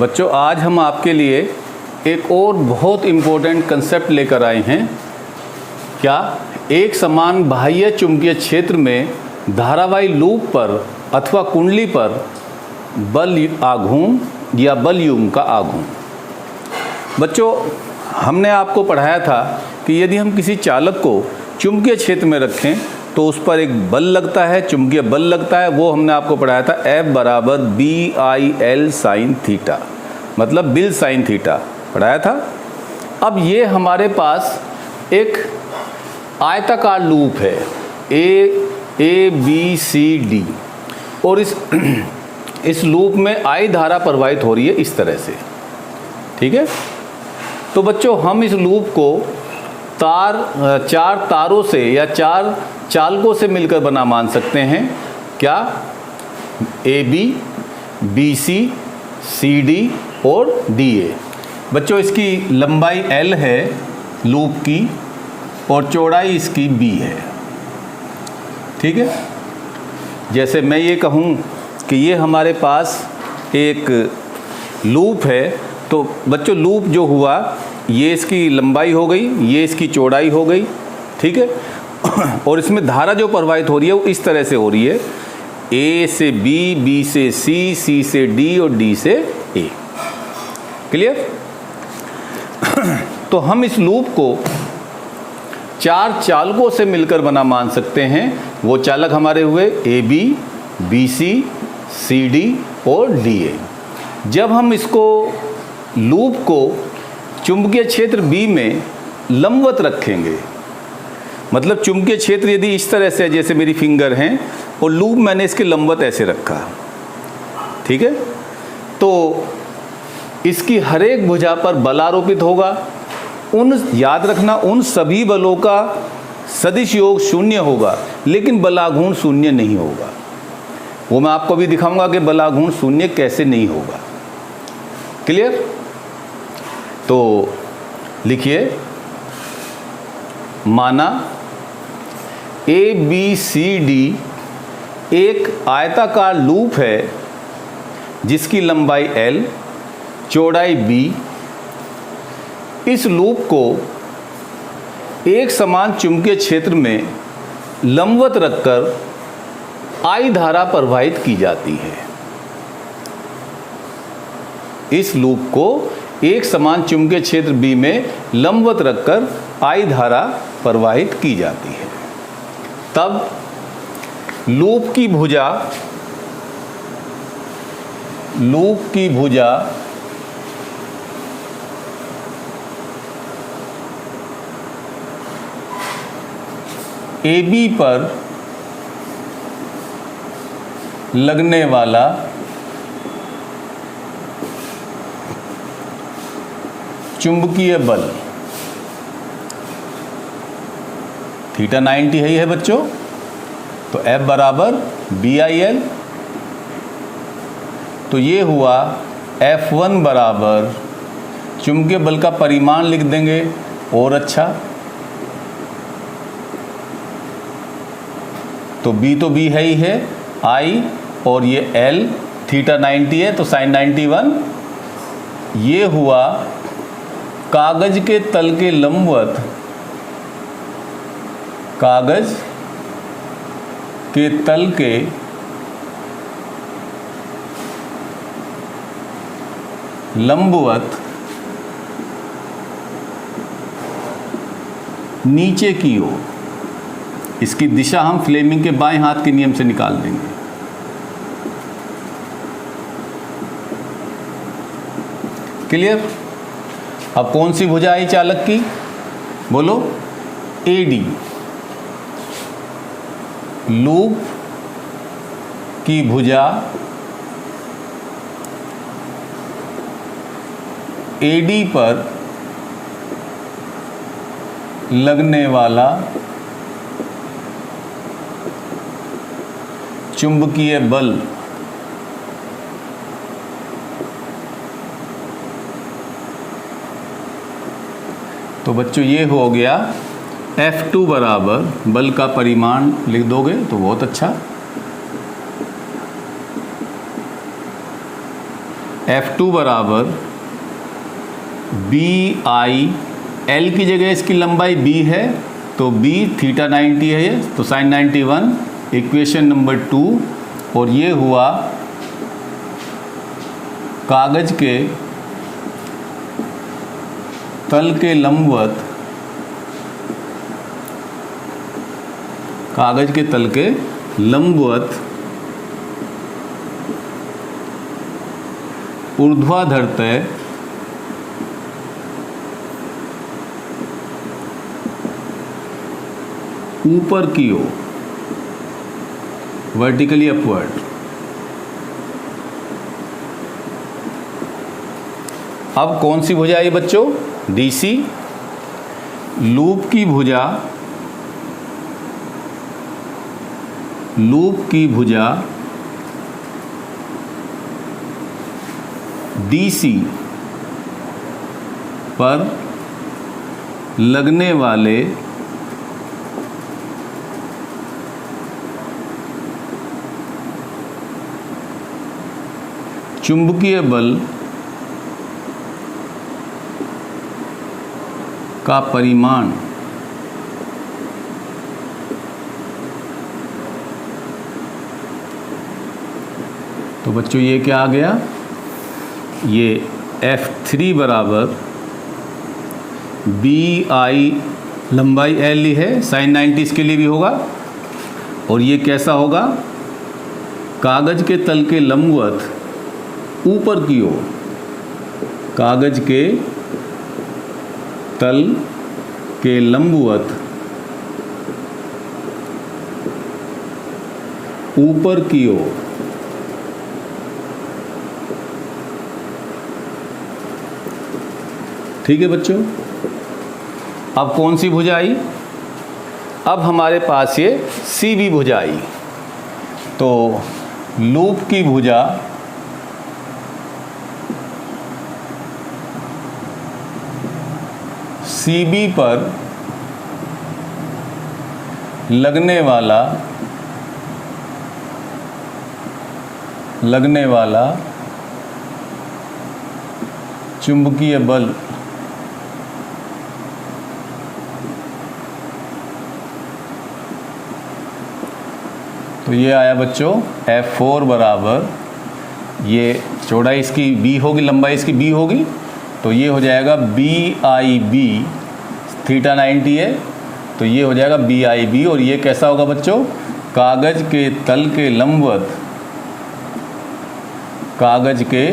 बच्चों, आज हम आपके लिए एक और बहुत इम्पोर्टेंट कंसेप्ट लेकर आए हैं। क्या? एक समान बाह्य चुंबकीय क्षेत्र में धारावाही लूप पर अथवा कुंडली पर बल आघूर्ण या बल युग्म का आघूर्ण। बच्चों, हमने आपको पढ़ाया था कि यदि हम किसी चालक को चुंबकीय क्षेत्र में रखें तो उस पर एक बल लगता है, चुंबकीय बल लगता है। वो हमने आपको पढ़ाया था F बराबर BIL साइन थीटा, मतलब बिल साइन थीटा पढ़ाया था। अब ये हमारे पास एक आयताकार लूप है ABCD और इस लूप में I धारा प्रवाहित हो रही है इस तरह से। ठीक है, तो बच्चों हम इस लूप को चार तारों से या चार चालकों से मिलकर बना मान सकते हैं। क्या? AB, BC, CD और DA। बच्चों, इसकी लंबाई L है लूप की और चौड़ाई इसकी B है। ठीक है, जैसे मैं ये कहूँ कि ये हमारे पास एक लूप है, तो बच्चों लूप जो हुआ ये इसकी लंबाई हो गई, ये इसकी चौड़ाई हो गई। ठीक है, और इसमें धारा जो प्रवाहित हो रही है वो इस तरह से हो रही है, A से B, B से C, C से D और D से A। क्लियर? तो हम इस लूप को चार चालकों से मिलकर बना मान सकते हैं। वो चालक हमारे हुए AB, BC, CD और DA। जब हम इसको लूप को चुंबकीय क्षेत्र B में लंबवत रखेंगे, मतलब चुंबकीय क्षेत्र यदि इस तरह से, जैसे मेरी फिंगर हैं और लूप मैंने इसके लंबवत ऐसे रखा, ठीक है, तो इसकी हर एक भुजा पर बल आरोपित होगा। याद रखना, उन सभी बलों का सदिश योग शून्य होगा, लेकिन बलाघूर्ण शून्य नहीं होगा। वो मैं आपको भी दिखाऊंगा कि बलाघूर्ण शून्य कैसे नहीं होगा। क्लियर? तो लिखिए, माना ABCD एक आयताकार लूप है जिसकी लंबाई L, चौड़ाई B। इस लूप को एक समान चुंबकीय क्षेत्र में लंबवत रखकर I धारा प्रवाहित की जाती है। इस लूप को एक समान चुंबकीय क्षेत्र B में लंबवत रखकर I धारा प्रवाहित की जाती है। तब लूप की भुजा AB पर लगने वाला चुंबकीय बल थीटा 90 है बच्चों। तो F बराबर BIL, तो ये हुआ F1 बराबर, चुंबकीय बल का परिमाण लिख देंगे और अच्छा, तो B तो B है ही है, I और ये L, थीटा 90 है तो साइन 91। ये हुआ कागज के तल के लंबवत, कागज के तल के लंबवत नीचे की ओर। इसकी दिशा हम फ्लेमिंग के बाएं हाथ के नियम से निकाल देंगे। क्लियर? अब कौन सी भुजा आई चालक की? बोलो। AD। लूप की भुजा AD पर लगने वाला चुंबकीय बल तो बच्चों ये हो गया F2 बराबर, बल का परिमाण लिख दोगे तो बहुत अच्छा, F2 बराबर BI, L की जगह इसकी लंबाई B है तो B थीटा 90 है ये, तो साइन 91, इक्वेशन नंबर 2। और ये हुआ कागज के तल के लंबवत, कागज के तल के लंबवत ऊर्ध्वाधर तय ऊपर की ओर, वर्टिकली अपवर्ड। अब कौन सी भुजा है बच्चों? DC। लूप की भुजा, लूप की भुजा DC पर लगने वाले चुंबकीय बल का परिमाण तो बच्चों ये क्या आ गया? ये F3 बराबर BI, लंबाई L है, साइन 90 इसके लिए भी होगा। और ये कैसा होगा? कागज के तल के लंबवत ऊपर की ओर, कागज के तल के लंबवत ऊपर की ओर। ठीक है बच्चों। अब कौन सी भुजा आई? अब हमारे पास ये CB भुजा आई। तो लूप की भुजा CB पर लगने वाला चुंबकीय बल तो ये आया बच्चों F4 बराबर, ये चौड़ाई इसकी B होगी, लंबाई इसकी B होगी, तो ये हो जाएगा BIB, थीटा 90 है तो ये हो जाएगा BIB। और ये कैसा होगा बच्चों? कागज के तल के लंबवत, कागज के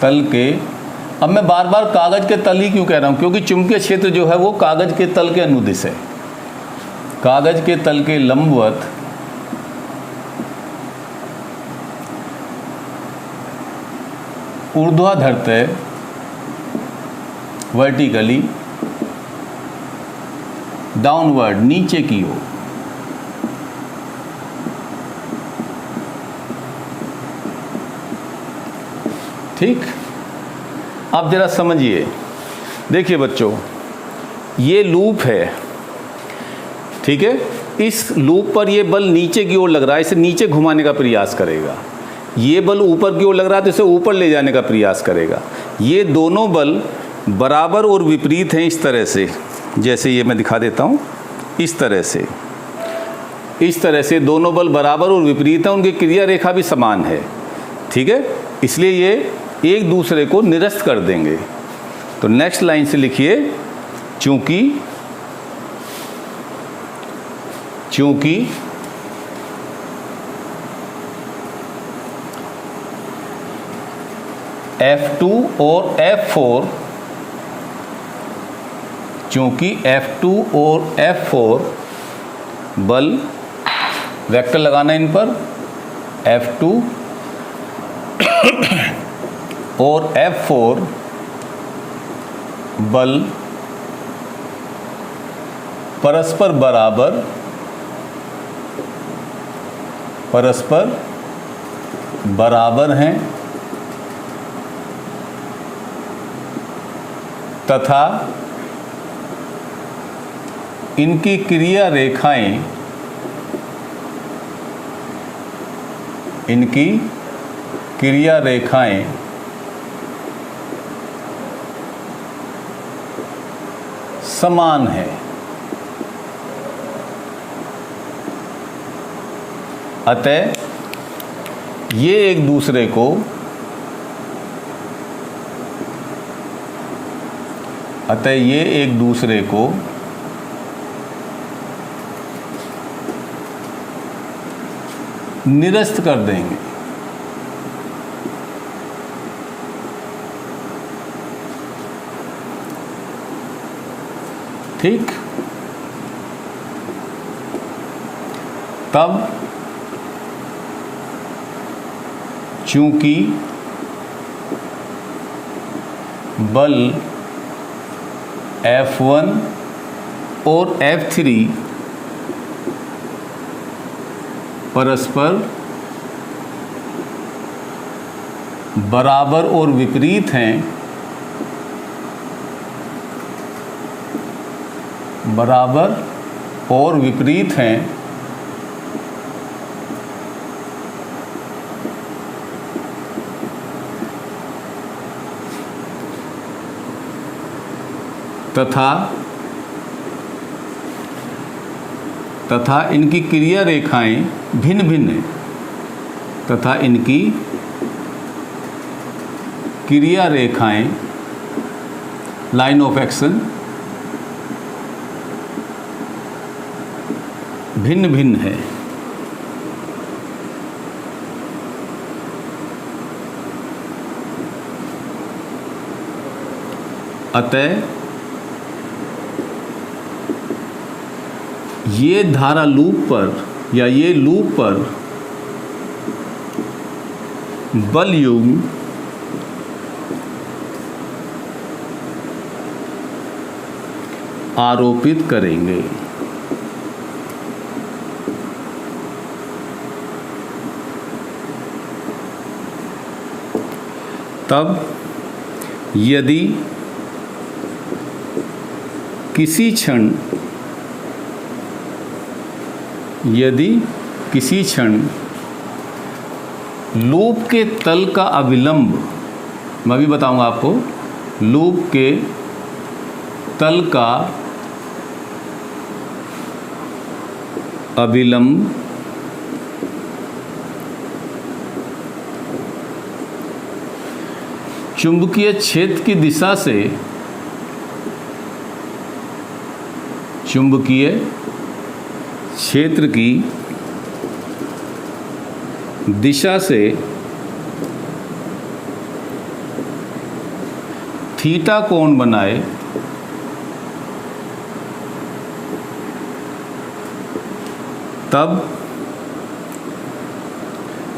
तल के, अब मैं बार बार कागज के तल ही क्यों कह रहा हूँ? क्योंकि चुंबकीय क्षेत्र जो है वो कागज के तल के अनुदिश है। कागज के तल के लंबवत ऊर्ध्वाधर तय, वर्टिकली डाउनवर्ड, नीचे की ओर। ठीक। अब जरा समझिए, देखिए बच्चों, ये लूप है, ठीक है। इस लूप पर ये बल नीचे की ओर लग रहा है, इसे नीचे घुमाने का प्रयास करेगा। ये बल ऊपर की ओर लग रहा है तो इसे ऊपर ले जाने का प्रयास करेगा। ये दोनों बल बराबर और विपरीत हैं इस तरह से, जैसे ये मैं दिखा देता हूँ, इस तरह से दोनों बल बराबर और विपरीत हैं, उनकी क्रिया रेखा भी समान है, ठीक है। इसलिए ये एक दूसरे को निरस्त कर देंगे। तो नेक्स्ट लाइन से लिखिए, चूंकि F2 और F4, चूंकि F2 और F4 बल, वेक्टर लगाना इन पर, F2 और F4 बल परस्पर बराबर हैं तथा इनकी क्रिया रेखाएं क्रिया रेखाएं समान है, अतः ये एक दूसरे को निरस्त कर देंगे। ठीक, तब चूंकि बल F1 और F3 परस्पर बराबर और विपरीत हैं, तथा इनकी क्रिया रेखाएं भिन्न भिन्न हैं, लाइन ऑफ एक्शन भिन्न भिन्न है। अतः ये धारा लूप पर या ये लूप पर बल युग्म आरोपित करेंगे। तब यदि किसी क्षण लूप के तल का अविलंब, मैं भी बताऊंगा आपको, लूप के तल का अविलंब चुंबकीय क्षेत्र की दिशा से थीटा कोण बनाए, तब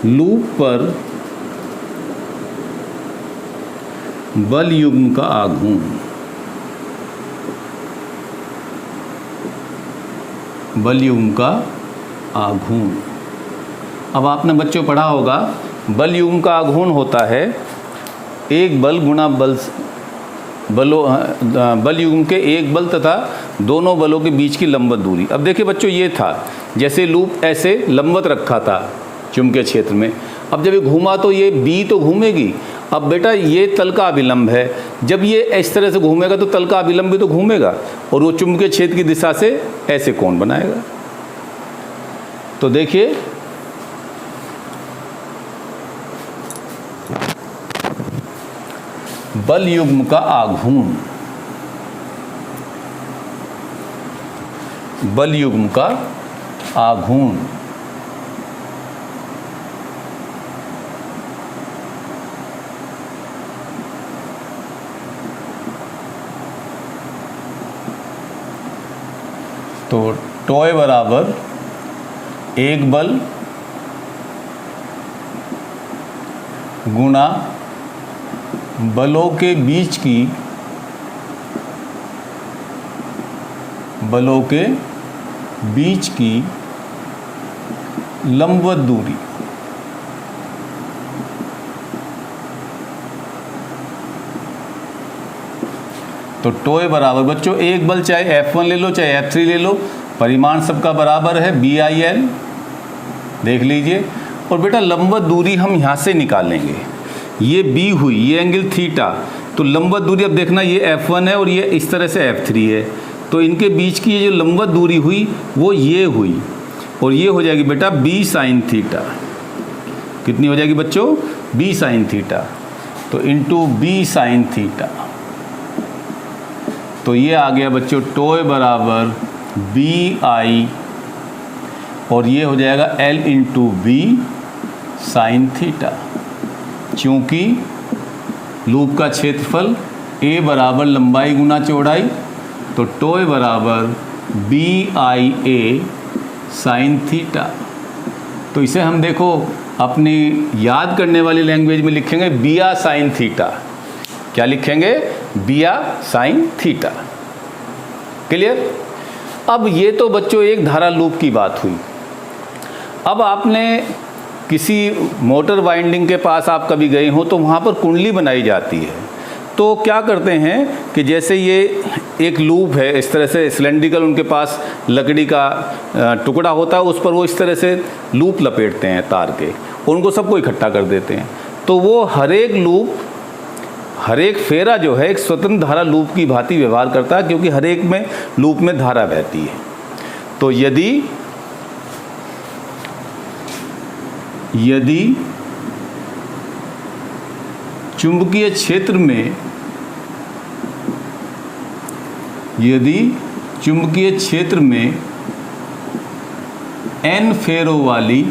लूप पर बल युग्म का आघूर्ण। अब आपने बच्चों पढ़ा होगा, बल युग्म का आघूर्ण होता है एक बल गुणा बल युग्म के एक बल तथा दोनों बलों के बीच की लंबवत दूरी। अब देखिए बच्चों, ये था जैसे लूप ऐसे लंबवत रखा था चुंबकीय क्षेत्र में, अब जब ये घूमा तो ये बी तो घूमेगी। अब बेटा ये तल का अभिलंब है, जब ये इस तरह से घूमेगा तो तल का अभिलंब भी तो घूमेगा और वो चुंबकीय क्षेत्र की दिशा से ऐसे कोण बनाएगा। तो देखिए बल युग्म का आघूर्ण, बल युग्म का आघूर्ण तो टॉय बराबर एक बल गुणा बलों के बीच की लंबवत दूरी। तो टॉय बराबर बच्चों एक बल चाहे F1 ले लो चाहे F3 ले लो, परिमाण सबका बराबर है BIL, देख लीजिए। और बेटा लंबवत दूरी हम यहाँ से निकालेंगे। ये b हुई, ये एंगल थीटा, तो लंबवत दूरी अब देखना ये f1 है और ये इस तरह से f3 है, तो इनके बीच की ये जो लंबवत दूरी हुई वो ये हुई, और ये हो जाएगी बेटा b साइन थीटा। कितनी हो जाएगी बच्चों? b साइन थीटा, तो इंटू b साइन थीटा, तो ये आ गया बच्चों टोए बराबर बी आई, और ये हो जाएगा L into B sine theta. चूँकि लूप का क्षेत्रफल a बराबर लंबाई गुना चौड़ाई, तो टोए बराबर B I A sine theta. तो इसे हम देखो अपनी याद करने वाली लैंग्वेज में लिखेंगे बिया साइन थीटा। क्या लिखेंगे? बिया साइन थीटा। क्लियर? अब ये तो बच्चों एक धारा लूप की बात हुई। अब आपने किसी मोटर वाइंडिंग के पास आप कभी गए हो तो वहाँ पर कुंडली बनाई जाती है, तो क्या करते हैं कि जैसे ये एक लूप है, इस तरह से सिलेंड्रिकल उनके पास लकड़ी का टुकड़ा होता है, उस पर वो इस तरह से लूप लपेटते हैं तार के, उनको सबको इकट्ठा कर देते हैं। तो वो हर एक लूप, हर एक फेरा जो है एक स्वतंत्र धारा लूप की भांति व्यवहार करता है, क्योंकि हर एक में लूप में धारा बहती है। तो यदि चुंबकीय क्षेत्र में n फेरों वाली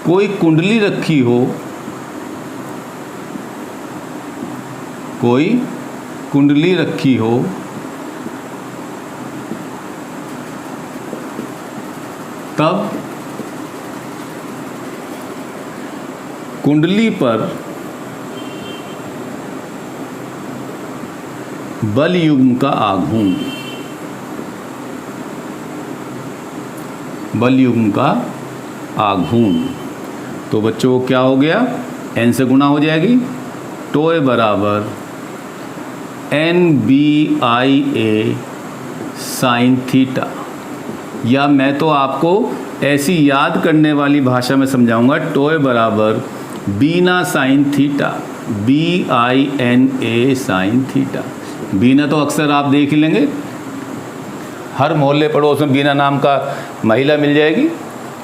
कोई कुंडली रखी हो, तब कुंडली पर बल युग्म का आघूर्ण, तो बच्चों क्या हो गया? n से गुणा हो जाएगी, टोए बराबर NBA साइन थीटा। या मैं तो आपको ऐसी याद करने वाली भाषा में समझाऊंगा, टोए बराबर BINA sine theta, BINA sine theta. BINA तो अक्सर आप देख ही लेंगे, हर मोहल्ले पड़ोस में बीना नाम का महिला मिल जाएगी,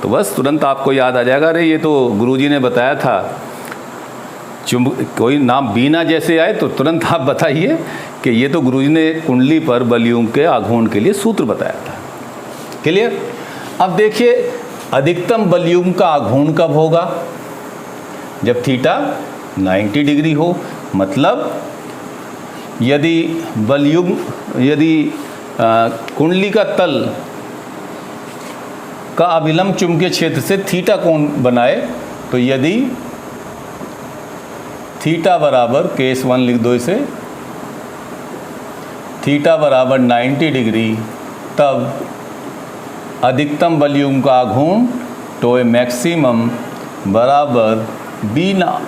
तो बस तुरंत आपको याद आ जाएगा, अरे ये तो गुरुजी ने बताया था। कोई नाम बीना जैसे आए तो तुरंत आप बताइए कि ये तो गुरुजी ने कुंडली पर बलयुग्म के आघूर्ण के लिए सूत्र बताया था। क्लियर? अब देखिए अधिकतम बलयुग्म का आघूर्ण कब होगा? जब थीटा 90 डिग्री हो। मतलब यदि कुंडली का तल का अभिलंब चुंबकीय क्षेत्र से थीटा कोण बनाए, तो यदि थीटा बराबर, केस 1 लिख दो इसे, थीटा बराबर 90 डिग्री, तब अधिकतम बलयुग्म का आघूर्ण टोए मैक्सिमम बराबर बीना,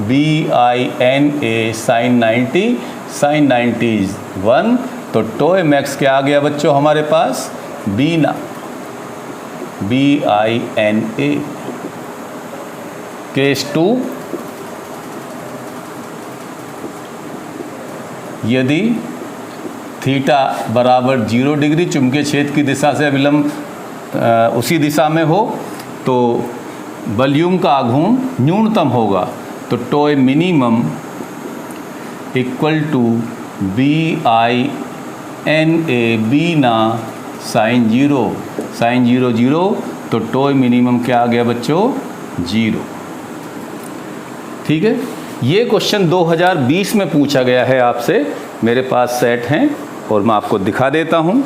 BINA साइन 90, साइन 90 इज 1, तो टोए मैक्स क्या आ गया बच्चों हमारे पास? बीना, BINA। केस 2, यदि थीटा बराबर 0 डिग्री चुंबकीय क्षेत्र की दिशा से अभिलंब उसी दिशा में हो, तो बलयुग्म का आघूर्ण न्यूनतम होगा, तो tau minimum equal to BINA BINA sine 0, sine 0 0, तो टोए मिनिमम क्या आ गया बच्चों? 0। ठीक है, ये क्वेश्चन 2020 में पूछा गया है आपसे, मेरे पास सेट हैं और मैं आपको दिखा देता हूँ।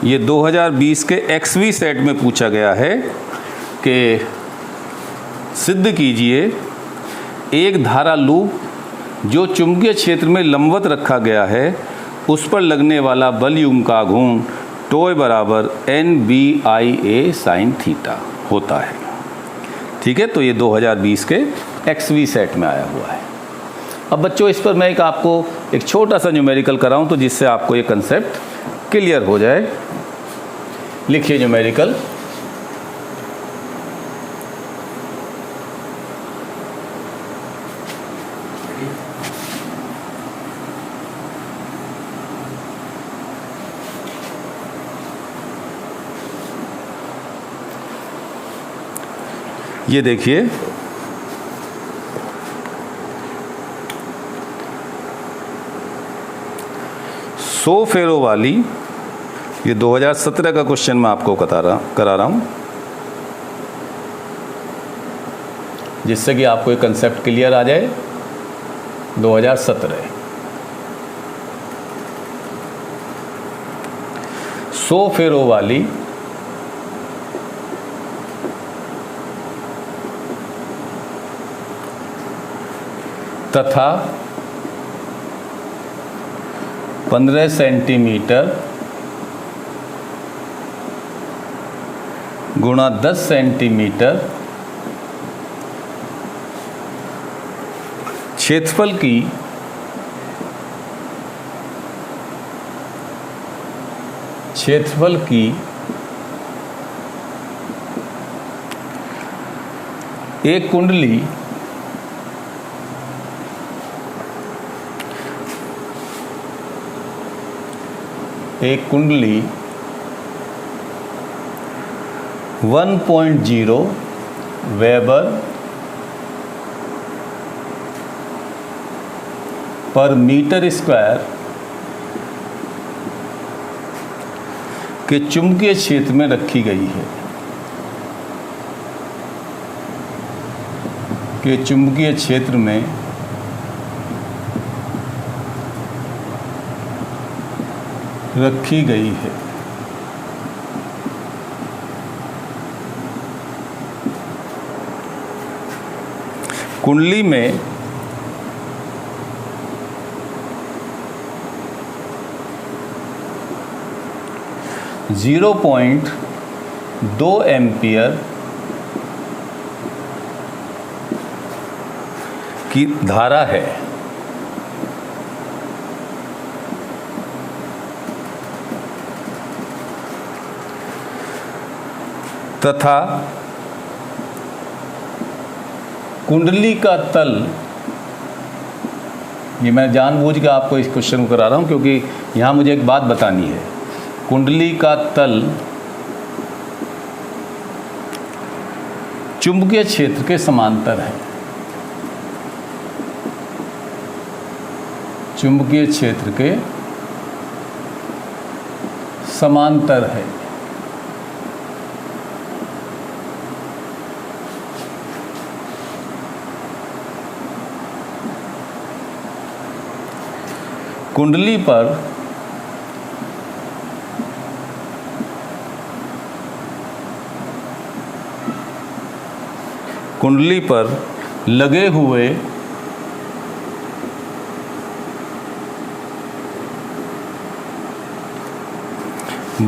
ये 2020 के XV सेट में पूछा गया है कि सिद्ध कीजिए एक धारा लूप जो चुंबकीय क्षेत्र में लंबवत रखा गया है उस पर लगने वाला बलयुग्म का घूर्ण टोय बराबर NBIA sin थीटा होता है। ठीक है, तो ये 2020 के XV सेट में आया हुआ है। अब बच्चों इस पर मैं आपको एक छोटा सा न्यूमेरिकल कराऊं तो जिससे आपको ये कंसेप्ट क्लियर हो जाए। लिखिए न्यूमेरिकल। ये देखिए, सौ फेरों वाली, ये 2017 का क्वेश्चन मैं आपको करा रहा हूँ जिससे कि आपको एक कंसेप्ट क्लियर आ जाए। 2017 100 फेरों वाली तथा 15 सेंटीमीटर गुणा 10 सेंटीमीटर क्षेत्रफल की एक कुंडली एक कुंडली 1.0 वेबर पर मीटर स्क्वायर के चुंबकीय क्षेत्र में रखी गई है। के चुंबकीय क्षेत्र में रखी गई है। कुंडली में .2 एम्पियर की धारा है। तथा कुंडली का तल, ये मैं जानबूझ के आपको इस क्वेश्चन को करा रहा हूँ क्योंकि यहाँ मुझे एक बात बतानी है। कुंडली का तल चुंबकीय क्षेत्र के समांतर है। चुंबकीय क्षेत्र के समांतर है। कुंडली पर लगे हुए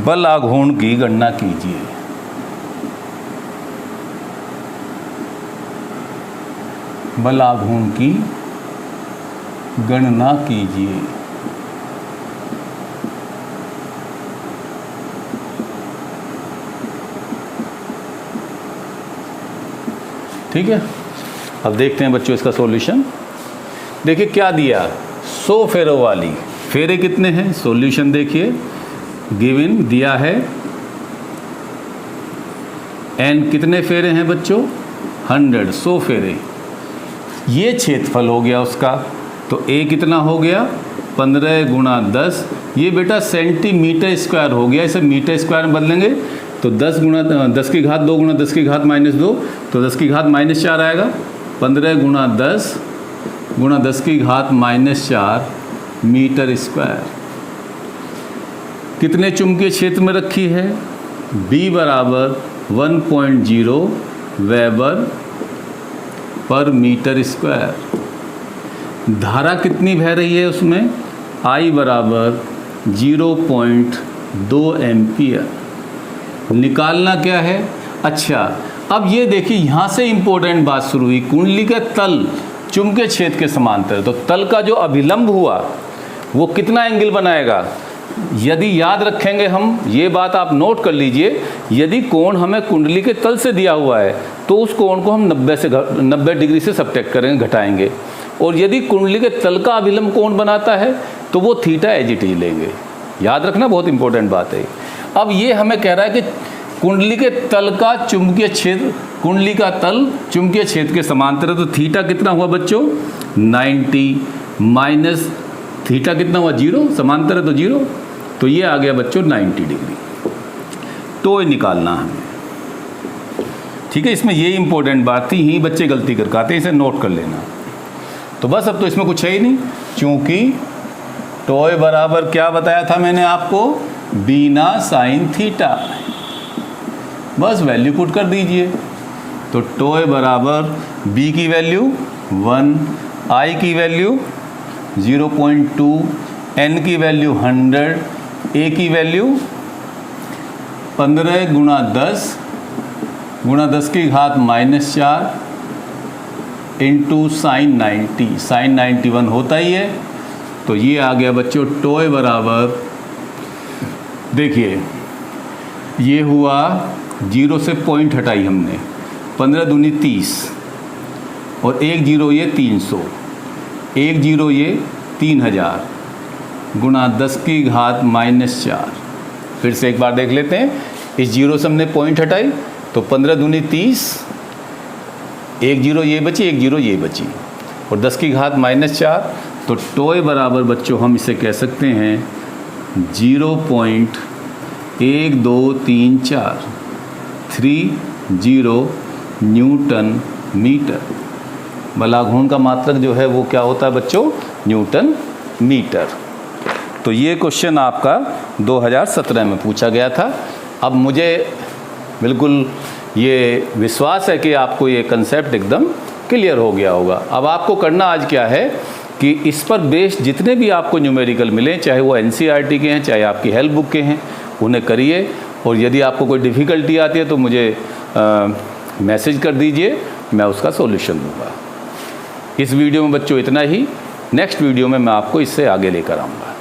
बल आघूर्ण की गणना कीजिए। बल आघूर्ण की गणना कीजिए। ठीक है, अब देखते हैं बच्चों इसका सॉल्यूशन। देखिए क्या दिया, 100 फेरों वाली, फेरे कितने हैं, सॉल्यूशन देखिए, गिवन दिया है n कितने फेरे हैं बच्चों, 100 फेरे। ये क्षेत्रफल हो गया उसका, तो a कितना हो गया, 15 गुणा 10, ये बेटा सेंटीमीटर स्क्वायर हो गया, इसे मीटर स्क्वायर में बदलेंगे तो 10 गुणा 10 की घात 2 गुणा 10 की घात -2, तो 10 की घात -4 आएगा। 15 गुणा 10 गुणा 10 की घात -4 मीटर स्क्वायर। कितने चुंबकीय क्षेत्र में रखी है? B बराबर 1.0 वेबर पर मीटर स्क्वायर। धारा कितनी बह रही है उसमें? I बराबर 0.2 एम्पियर। निकालना क्या है? अच्छा, अब ये देखिए यहाँ से इम्पोर्टेंट बात शुरू हुई। कुंडली का तल चुंबकीय क्षेत्र के समांतर, तो तल का जो अभिलंब हुआ वो कितना एंगल बनाएगा? यदि याद रखेंगे हम, ये बात आप नोट कर लीजिए, यदि कोण हमें कुंडली के तल से दिया हुआ है तो उस कोण को हम 90 डिग्री से सब्ट्रैक्ट करेंगे, घटाएंगे। और यदि कुंडली के तल का अभिलंब कोण बनाता है तो वो थीटा एज इट इज लेंगे। याद रखना, बहुत इंपॉर्टेंट बात है। अब ये हमें कह रहा है कि कुंडली के तल का चुंबकीय क्षेत्र, कुंडली का तल चुंबकीय क्षेत्र के समांतर है, तो थीटा कितना हुआ बच्चों? 90 माइनस थीटा कितना हुआ? 0, समांतर है तो 0, तो ये आ गया बच्चों 90 डिग्री। तो ये निकालना हमें, ठीक है। इसमें ये इंपॉर्टेंट बात थी, यही बच्चे गलती कर आते हैं, इसे नोट कर लेना। तो बस अब तो इसमें कुछ है ही नहीं, क्योंकि टॉय बराबर क्या बताया था मैंने आपको? बीना साइन थीटा। बस वैल्यू पुट कर दीजिए। तो टॉय बराबर बी की वैल्यू 1, आई की वैल्यू 0.2, एन की वैल्यू 100, ए की वैल्यू 15 गुणा 10 की घात -4 इंटू साइन 90, साइन 91 होता ही है। तो ये आ गया बच्चों टॉय बराबर, देखिए ये हुआ 0 से पॉइंट हटाई हमने, 15 दूनी 30 और 1 0 ये 300, 1 0 ये 3000 गुणा 10 की घात -4। फिर से एक बार देख लेते हैं, इस 0 से हमने पॉइंट हटाई तो 15 दूनी 30, 1 0 ये बची, 1 0 ये बची और 10 की घात -4। तो टॉय बराबर बच्चों हम इसे कह सकते हैं 0.1234 30 न्यूटन मीटर। बलाघूर्ण का मात्रक जो है वो क्या होता है बच्चों? Newton metre. तो ये क्वेश्चन आपका 2017 में पूछा गया था। अब मुझे बिल्कुल ये विश्वास है कि आपको ये कंसेप्ट एकदम क्लियर हो गया होगा। अब आपको करना आज क्या है कि इस पर बेस्ड जितने भी आपको न्यूमेरिकल मिले, चाहे वो NCERT के हैं, चाहे आपकी हेल्प बुक के हैं, उन्हें करिए। और यदि आपको कोई डिफ़िकल्टी आती है तो मुझे मैसेज कर दीजिए, मैं उसका सॉल्यूशन दूंगा। इस वीडियो में बच्चों इतना ही। नेक्स्ट वीडियो में मैं आपको इससे आगे लेकर आऊँगा।